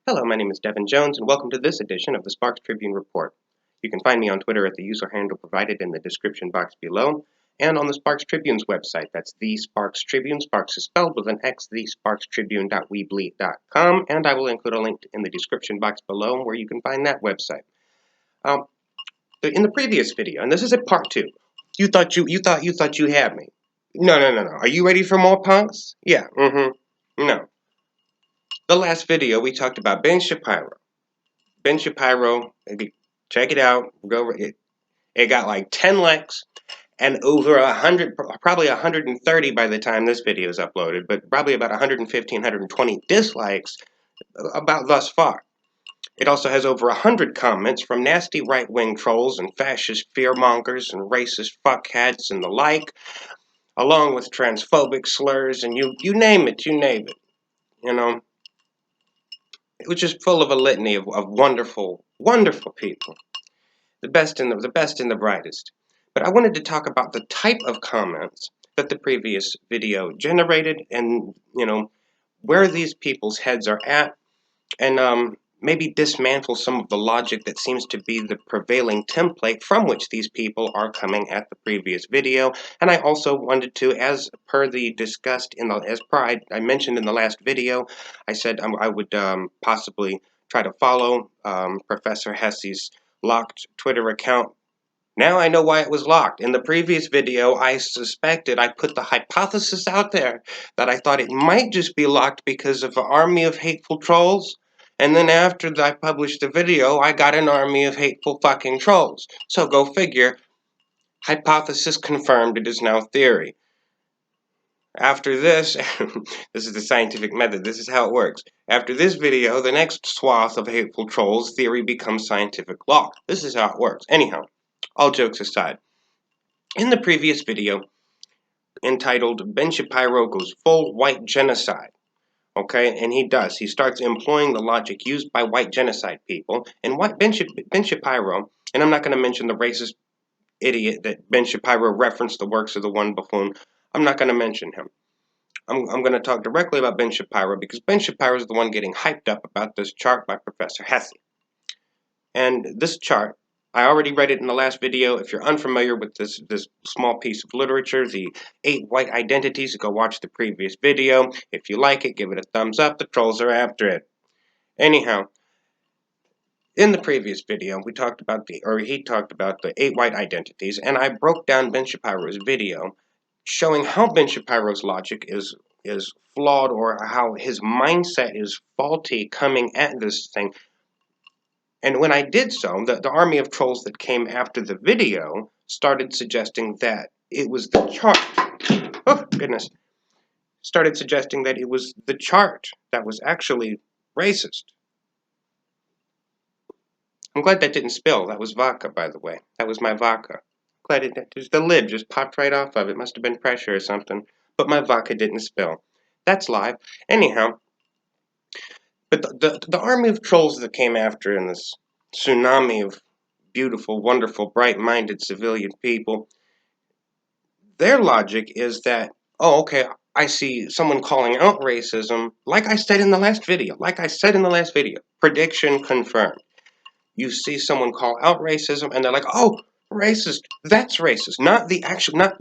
Hello, my name is Devin Jones, and welcome to this edition of the Sparx Tribune Report. You can find me on Twitter at the user handle provided in the description box below, and on the Sparx Tribune's website. That's the Sparx Tribune. Sparx is spelled with an X, thesparxtribune.weebly.com, and I will include a link in the description box below where you can find that website. In the previous video, and this is at part 2, you thought you had me. No. Are you ready for more punks? Yeah. No. The last video, we talked about Ben Shapiro. Ben Shapiro, check it out. It got like 10 likes and over 100, probably 130 by the time this video is uploaded, but probably about 115, 120 dislikes about thus far. It also has over 100 comments from nasty right-wing trolls and fascist fearmongers and racist fuckheads and the like, along with transphobic slurs and you name it, you know. It was just full of a litany of wonderful, wonderful people. The best and the brightest. But I wanted to talk about the type of comments that the previous video generated and, where these people's heads are at, and maybe dismantle some of the logic that seems to be the prevailing template from which these people are coming at the previous video. And I also wanted to, as I mentioned in the last video, I said I would possibly try to follow Professor Hesse's locked Twitter account. Now I know why it was locked. In the previous video, I put the hypothesis out there that I thought it might just be locked because of an army of hateful trolls. And then after I published the video, I got an army of hateful fucking trolls. So go figure. Hypothesis confirmed. It is now theory. After this, this is the scientific method. This is how it works. After this video, the next swath of hateful trolls, theory becomes scientific law. This is how it works. Anyhow, all jokes aside. In the previous video, entitled Ben Shapiro Goes Full White Genocide, okay, and he does. He starts employing the logic used by white genocide people, and Ben Shapiro, and I'm not going to mention the racist idiot that Ben Shapiro referenced the works of the one buffoon. I'm not going to mention him. I'm going to talk directly about Ben Shapiro because Ben Shapiro is the one getting hyped up about this chart by Professor Hesse. And this chart, I already read it in the last video. If you're unfamiliar with this small piece of literature, the 8 white identities, go watch the previous video. If you like it, give it a thumbs up. The trolls are after it. Anyhow, in the previous video, he talked about the 8 white identities, and I broke down Ben Shapiro's video, showing how Ben Shapiro's logic is flawed, or how his mindset is faulty coming at this thing. And when I did so, the army of trolls that came after the video started suggesting that it was the chart. Oh, goodness. Started suggesting that it was the chart that was actually racist. I'm glad that didn't spill. That was vodka, by the way. That was my vodka. Glad the lid just popped right off of it. Must have been pressure or something. But my vodka didn't spill. That's live. Anyhow, but the army of trolls that came after in this tsunami of beautiful, wonderful, bright-minded civilian people, their logic is that, oh, okay, I see someone calling out racism, like I said in the last video, prediction confirmed. You see someone call out racism, and they're like, oh, racist, that's racist. Not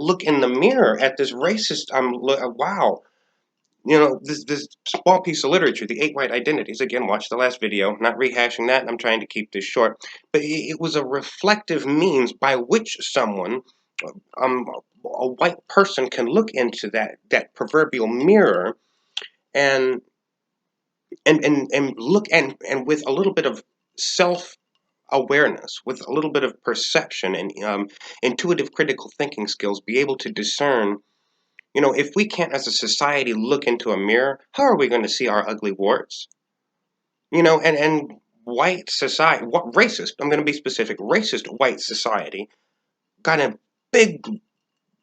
look in the mirror at this racist, wow. This small piece of literature, the 8 white identities, again, watch the last video, not rehashing that, I'm trying to keep this short, but it was a reflective means by which someone, a white person, can look into that proverbial mirror and look and with a little bit of self-awareness, with a little bit of perception and intuitive critical thinking skills, be able to discern. If we can't as a society look into a mirror, how are we going to see our ugly warts? And white society, racist, I'm going to be specific, racist white society got a big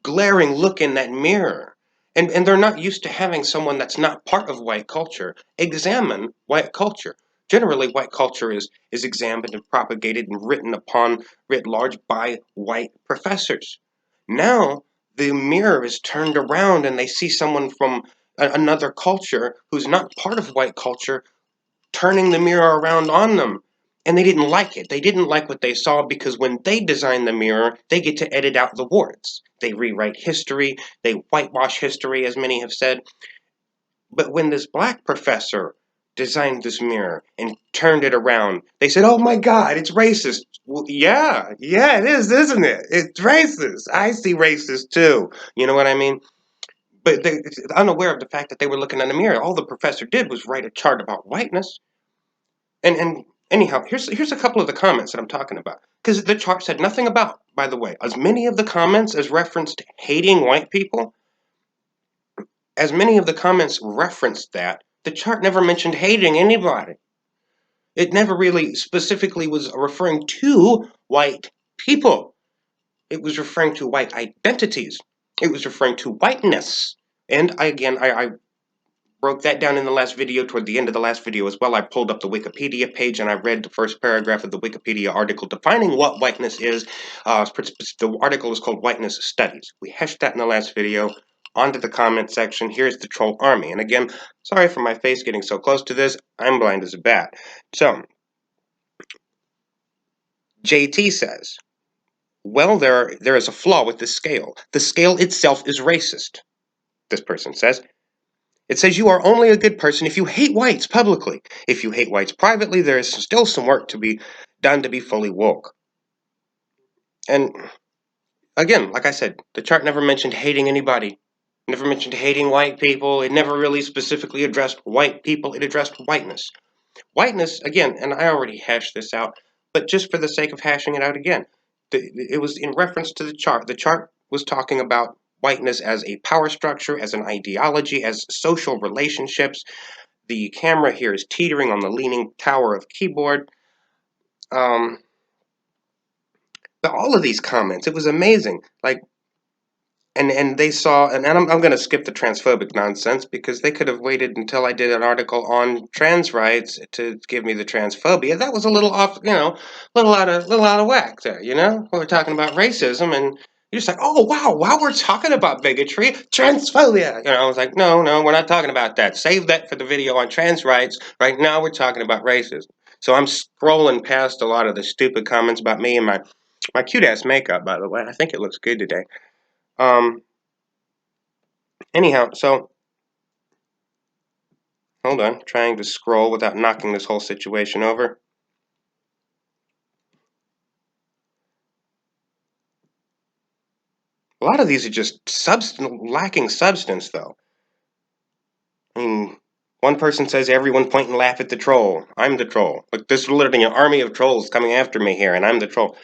glaring look in that mirror. And they're not used to having someone that's not part of white culture examine white culture. Generally, white culture is examined and propagated and written upon writ large by white professors. Now, the mirror is turned around and they see someone from another culture who's not part of white culture turning the mirror around on them. And they didn't like it. They didn't like what they saw because when they design the mirror, they get to edit out the warts. They rewrite history. They whitewash history, as many have said. But when this black professor designed this mirror and turned it around, they said, "Oh my God, it's racist." Well, yeah, it is, isn't it? It's racist. I see racist too. You know what I mean? But they, unaware of the fact that they were looking in the mirror, all the professor did was write a chart about whiteness. And anyhow, here's a couple of the comments that I'm talking about. Because the chart said nothing about, by the way, as many of the comments as referenced hating white people, as many of the comments referenced that, the chart never mentioned hating anybody. It never really specifically was referring to white people. It was referring to white identities. It was referring to whiteness. And I broke that down in the last video, toward the end of the last video as well. I pulled up the Wikipedia page and I read the first paragraph of the Wikipedia article defining what whiteness is. The article is called Whiteness Studies. We hashed that in the last video. Onto the comment section. Here's the troll army. And again, sorry for my face getting so close to this. I'm blind as a bat. So, JT says, well, there is a flaw with this scale. The scale itself is racist, this person says. It says you are only a good person if you hate whites publicly. If you hate whites privately, there is still some work to be done to be fully woke. And again, like I said, the chart never mentioned hating anybody. Never mentioned hating white people. It never really specifically addressed white people. It addressed whiteness. Whiteness, again, and I already hashed this out, but just for the sake of hashing it out again, it was in reference to the chart. The chart was talking about whiteness as a power structure, as an ideology, as social relationships. The camera here is teetering on the leaning tower of keyboard. But all of these comments, it was amazing. Like, and they saw, and I'm going to skip the transphobic nonsense because they could have waited until I did an article on trans rights to give me the transphobia. That was a little off, little out of whack there, We were talking about racism, and you're just like, oh wow, we're talking about bigotry, transphobia. I was like, no, we're not talking about that. Save that for the video on trans rights. Right now, we're talking about racism. So I'm scrolling past a lot of the stupid comments about me and my cute ass makeup. By the way, I think it looks good today. Anyhow, so hold on, trying to scroll without knocking this whole situation over. A lot of these are just lacking substance, though. I mean, one person says everyone point and laugh at the troll. I'm the troll. Look, there's literally an army of trolls coming after me here, and I'm the troll.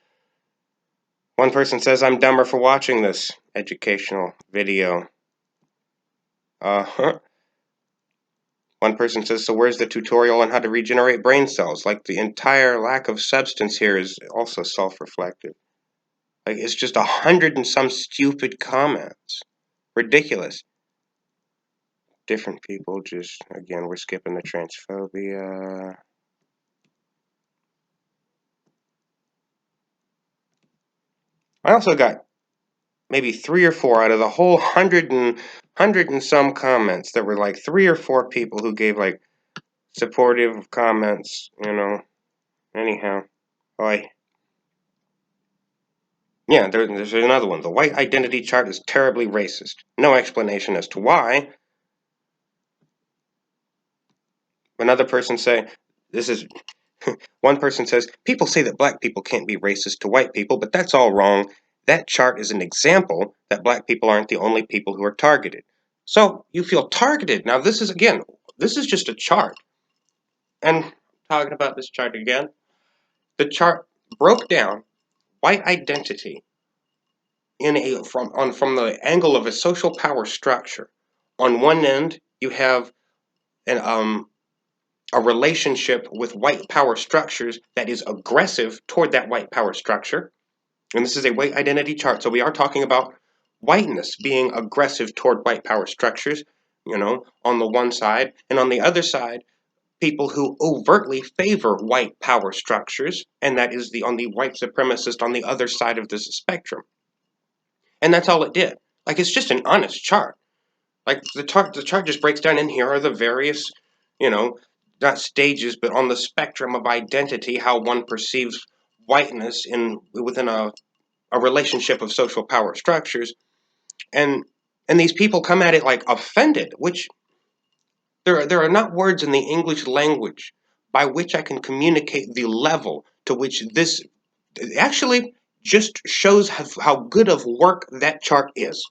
One person says I'm dumber for watching this educational video. One person says, so where's the tutorial on how to regenerate brain cells? Like, the entire lack of substance here is also self-reflective. Like, it's just 100 and some stupid comments. Ridiculous. Different people just, again, we're skipping the transphobia. I also got maybe 3 or 4 out of the whole 100 and some comments. There were like 3 or 4 people who gave like supportive comments, Anyhow, yeah, there's another one. The white identity chart is terribly racist. No explanation as to why. Another person say, this is, one person says, people say that black people can't be racist to white people, but that's all wrong. That chart is an example that black people aren't the only people who are targeted. So you feel targeted. Now this is, again, this is just a chart. And talking about this chart again, the chart broke down white identity from the angle of a social power structure. On one end, you have a relationship with white power structures that is aggressive toward that white power structure. And this is a white identity chart, so we are talking about whiteness being aggressive toward white power structures, on the one side. And on the other side, people who overtly favor white power structures, and that is on the white supremacist on the other side of this spectrum. And that's all it did. Like, it's just an honest chart. Like, the chart just breaks down, and here are the various, not stages, but on the spectrum of identity, how one perceives whiteness within a relationship of social power structures, and these people come at it like offended, which there are not words in the English language by which I can communicate the level to which this actually just shows how good of work that chart is.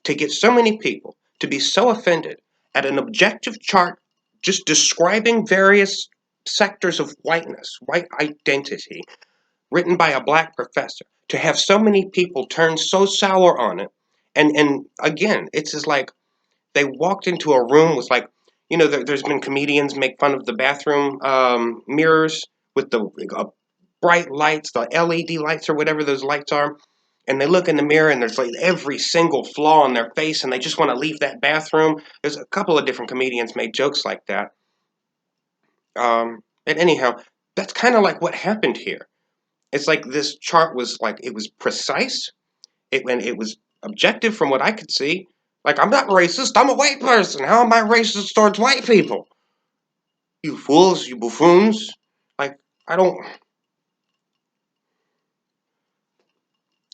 To get so many people to be so offended at an objective chart just describing various sectors of whiteness, white identity, written by a black professor, to have so many people turn so sour on it. And again, it's just like they walked into a room with, like, there's been comedians make fun of the bathroom mirrors with the bright lights, the LED lights or whatever those lights are, and they look in the mirror and there's like every single flaw on their face and they just want to leave that bathroom. There's a couple of different comedians made jokes like that. And anyhow, that's kind of like what happened here. It's like this chart was like, it was precise. It was objective from what I could see. Like, I'm not racist. I'm a white person. How am I racist towards white people? You fools, you buffoons. Like, I don't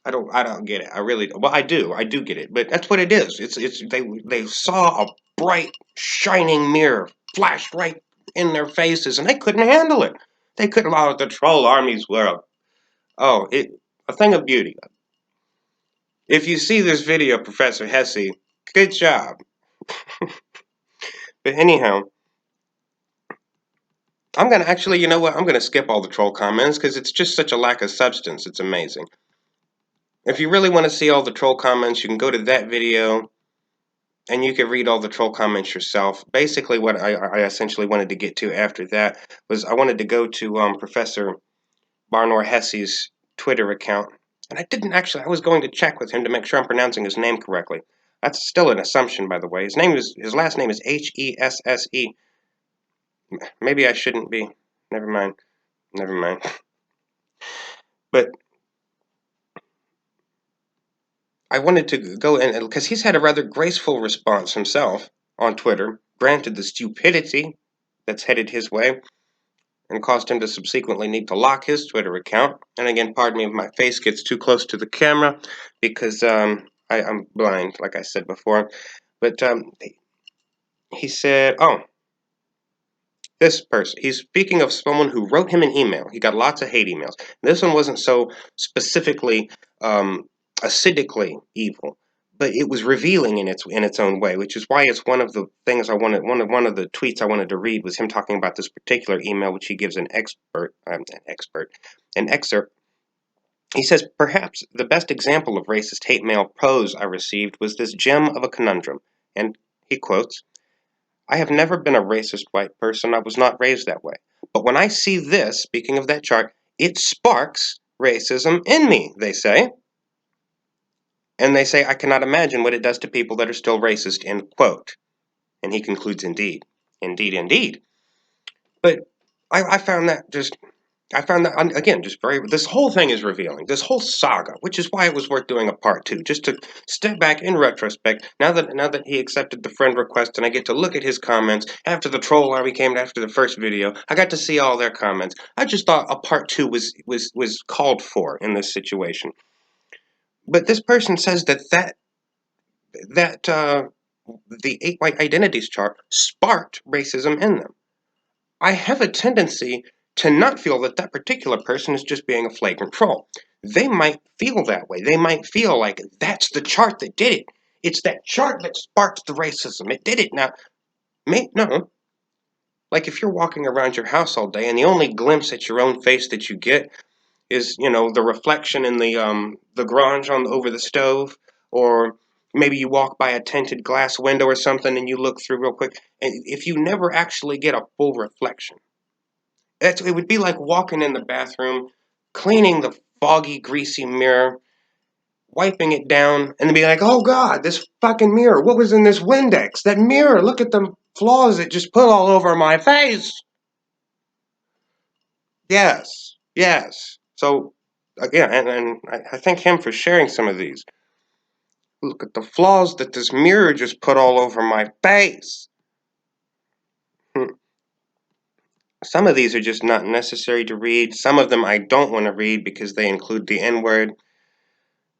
I don't get it. I really, well, I do get it, but that's what it is. It's they saw a bright shining mirror flashed right in their faces, and they couldn't handle it. They couldn't. Oh, the troll armies were, a thing of beauty. If you see this video, Professor Hesse, good job. But anyhow, I'm gonna actually, you know what? I'm gonna skip all the troll comments because it's just such a lack of substance. It's amazing. If you really want to see all the troll comments, you can go to that video and you can read all the troll comments yourself. Basically, what I essentially wanted to get to after that was I wanted to go to Professor Barnor Hesse's Twitter account. And I was going to check with him to make sure I'm pronouncing his name correctly. That's still an assumption, by the way. His last name is Hesse. Maybe I shouldn't be. Never mind. Never mind. But I wanted to go in, because he's had a rather graceful response himself on Twitter, granted the stupidity that's headed his way, and caused him to subsequently need to lock his Twitter account. And again, pardon me if my face gets too close to the camera, because I'm blind, like I said before. But he said, oh, this person, he's speaking of someone who wrote him an email. He got lots of hate emails. This one wasn't so specifically acidically evil, but it was revealing in its own way, which is why it's one of the things I wanted. One of the tweets I wanted to read was him talking about this particular email, which he gives an excerpt. He says, perhaps the best example of racist hate mail prose I received was this gem of a conundrum, and he quotes, I have never been a racist white person. I was not raised that way. But when I see this, speaking of that chart, it sparks racism in me, they say. And they say, I cannot imagine what it does to people that are still racist, end quote. And he concludes, indeed. Indeed, indeed. But I found that again, just this whole thing is revealing, this whole saga, which is why it was worth doing a part two, just to step back in retrospect, now that he accepted the friend request and I get to look at his comments, after the troll army came after the first video, I got to see all their comments. I just thought a part two was called for in this situation. But this person says that the 8 white identities chart sparked racism in them. I have a tendency to not feel that that particular person is just being a flagrant troll. They might feel that way. They might feel like that's the chart that did it. It's that chart that sparked the racism. It did it. Now, no. Like if you're walking around your house all day and the only glimpse at your own face that you get is, the reflection in the grange on over the stove, or maybe you walk by a tinted glass window or something and you look through real quick, and if you never actually get a full reflection, it would be like walking in the bathroom, cleaning the foggy, greasy mirror, wiping it down, and then be like, oh God, this fucking mirror, what was in this Windex? That mirror, look at the flaws it just put all over my face. Yes, yes. So, again, and I thank him for sharing some of these. Look at the flaws that this mirror just put all over my face. Some of these are just not necessary to read. Some of them I don't want to read because they include the N-word,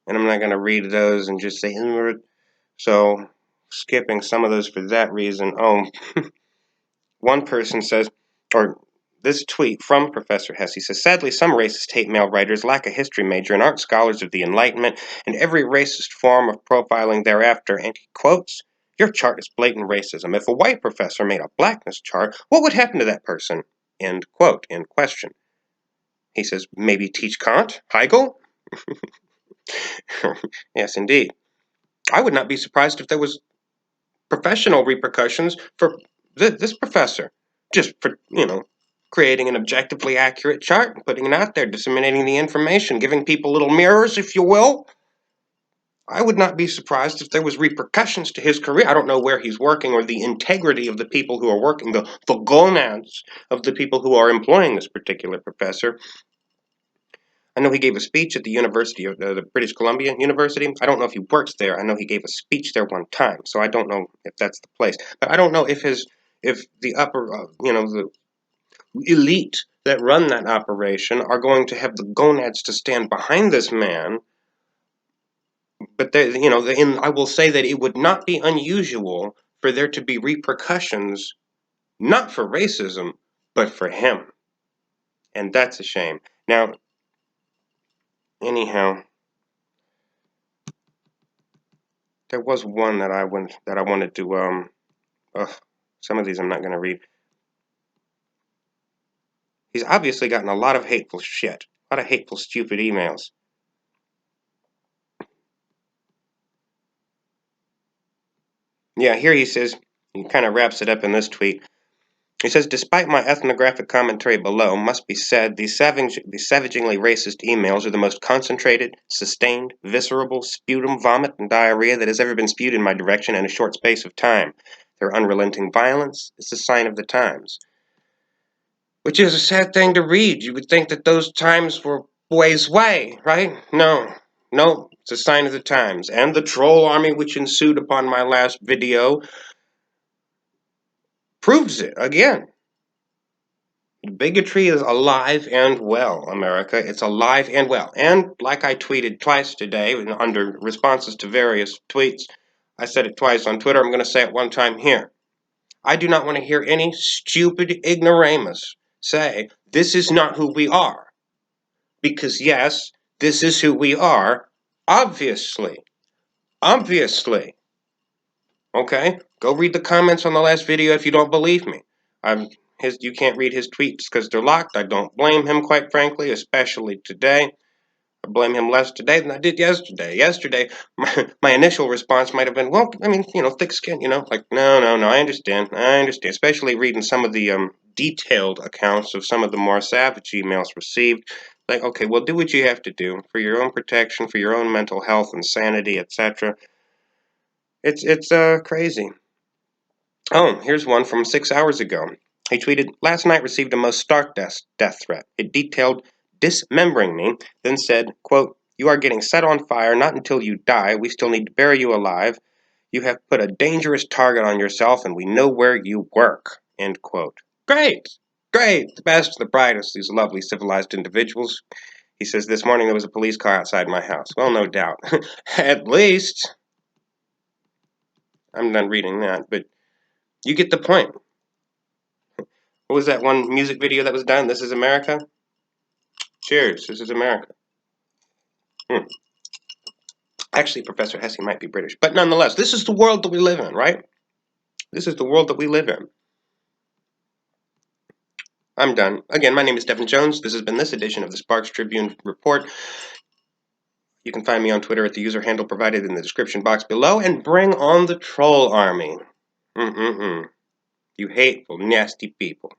and I'm not going to read those and just say N-word. So, skipping some of those for that reason. Oh, one person says, or this tweet from Professor Hesse says, sadly, some racist hate mail writers lack a history major and aren't scholars of the Enlightenment and every racist form of profiling thereafter. And he quotes, your chart is blatant racism. If a white professor made a blackness chart, what would happen to that person? End quote, end question. He says, maybe teach Kant? Hegel? Yes, indeed. I would not be surprised if there was professional repercussions for this professor, just for, creating an objectively accurate chart and putting it out there, disseminating the information, giving people little mirrors, if you will. I would not be surprised if there was repercussions to his career. I don't know where he's working or the integrity of the people who are working, the gonads of the people who are employing this particular professor. I know he gave a speech at the University of the British Columbia University. I don't know if he works there. I know he gave a speech there one time, so I don't know if that's the place. But I don't know if the upper, the elite that run that operation are going to have the gonads to stand behind this man. But I will say that it would not be unusual for there to be repercussions, not for racism, but for him, and that's a shame. Now, anyhow. There was one that I wanted to some of these I'm not going to read. He's obviously gotten a lot of hateful shit, a lot of hateful, stupid emails. Yeah, here he says, he kind of wraps it up in this tweet. He says, despite my ethnographic commentary below, must be said these savagingly racist emails are the most concentrated, sustained, visceral sputum, vomit, and diarrhea that has ever been spewed in my direction in a short space of time. Their unrelenting violence is a sign of the times. Which is a sad thing to read. You would think that those times were ways away, right? No. No, it's a sign of the times. And the troll army which ensued upon my last video proves it again. Bigotry is alive and well, America. It's alive and well. And like I tweeted twice today, under responses to various tweets, I said it twice on Twitter, I'm going to say it one time here. I do not want to hear any stupid ignoramus say, this is not who we are. Because yes, this is who we are, obviously. Obviously. Okay? Go read the comments on the last video if you don't believe me. You can't read his tweets because they're locked. I don't blame him, quite frankly, especially today. I blame him less today than I did yesterday. Yesterday, my initial response might have been, well, thick skin, like, no, I understand, especially reading some of the detailed accounts of some of the more savage emails received. Like, okay, well, do what you have to do for your own protection, for your own mental health and sanity, etc. It's crazy. Oh, here's one from 6 hours ago. He tweeted, last night received a most stark death threat. It detailed dismembering me, then said, quote, you are getting set on fire, not until you die. We still need to bury you alive. You have put a dangerous target on yourself, and we know where you work, end quote. Great! Great! The best, the brightest, these lovely civilized individuals. He says, this morning there was a police car outside my house. Well, no doubt. At least. I'm done reading that, but you get the point. What was that one music video that was done? This is America? Cheers, this is America. Actually, Professor Hesse might be British. But nonetheless, this is the world that we live in, right? This is the world that we live in. I'm done. Again, my name is Devin Jones. This has been this edition of the Sparx Tribune Report. You can find me on Twitter at the user handle provided in the description box below. And bring on the troll army. You hateful, nasty people.